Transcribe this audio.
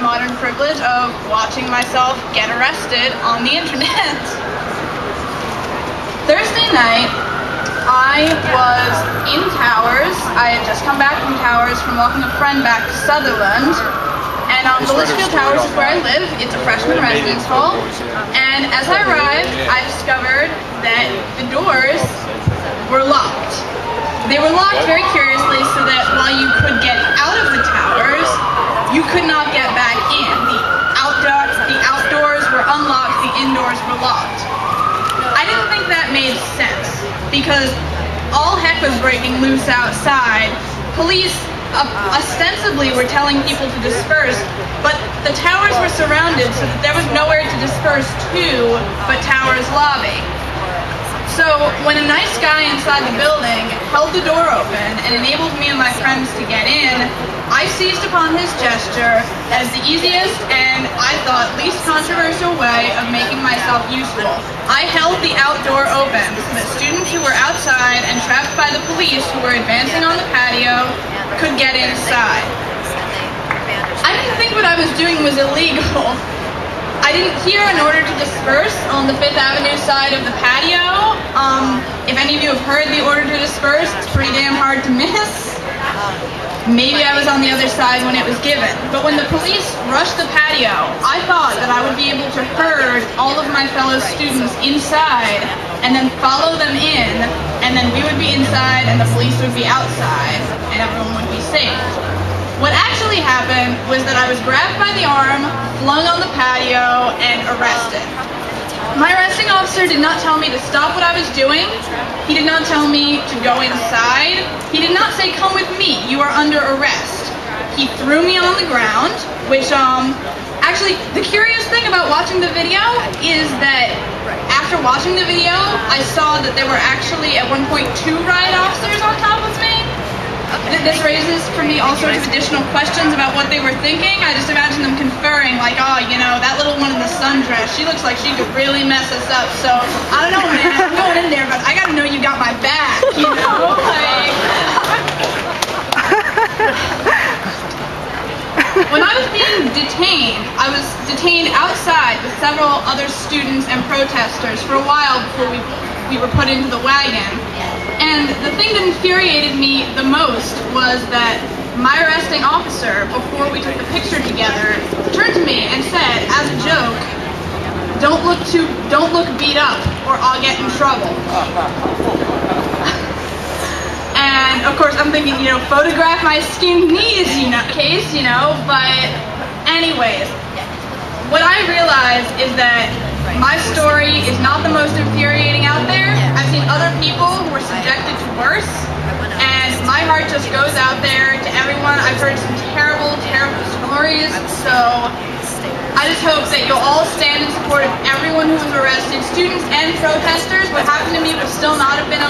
modern privilege of watching myself get arrested on the internet. Thursday night, I was in Towers. I had just come back from Towers from walking a friend back to Sutherland. And the Litchfield Towers is where I live. It's a freshman residence hall. And as I arrived, I discovered that the doors were locked. They were locked very curiously so that while you could get out of the towers, you could not get back in. The outdoors were unlocked, the indoors were locked. I didn't think that made sense because all heck was breaking loose outside. Police ostensibly were telling people to disperse, but the towers were surrounded so that there was nowhere to disperse to but Towers Lobby. So when a nice guy inside the building held the door open and enabled me and my friends to get in, I seized upon his gesture as the easiest and, I thought, least controversial way of making myself useful. I held the outdoor open so that students who were outside and trapped by the police who were advancing on the patio could get inside. I didn't think what I was doing was illegal. I didn't hear an order to disperse on the 5th Avenue side of the patio. If any of you have heard the order to disperse, it's pretty damn hard to miss. Maybe I was on the other side when it was given. But when the police rushed the patio, I thought that I would be able to herd all of my fellow students inside and then follow them in, and then we would be inside and the police would be outside and everyone would be safe. What actually happened was that I was grabbed by the arm, flung on the patio, and arrested. My arresting officer did not tell me to stop what I was doing. He did not tell me to go inside. He did not say, "Come with me, you are under arrest." He threw me on the ground, which, actually, the curious thing about watching the video is that after watching the video, I saw that there were actually, at one point, 2 riot officers on top of me. This raises for me all sorts of additional questions about what they were thinking. I just imagine them conferring, like, oh, you know, that little one in the sundress, she looks like she could really mess us up, so, I don't know, man, I'm going in there, but I gotta know you got my back, you know, like... When I was being detained, I was detained outside with several other students and protesters for a while before we were put into the wagon. And the thing that infuriated me the most was that my arresting officer, before we took the picture together, turned to me and said, as a joke, don't look beat up or I'll get in trouble. And of course I'm thinking, you know, photograph my skinned knees, you nutcase, you know, but anyways, what I realized is that my story is not the most infuriating out there. I've seen other people who were subjected to worse, and my heart just goes out there to everyone. I've heard some terrible, terrible stories, so I just hope that you'll all stand in support of everyone who was arrested, students and protesters. What happened to me would still not have been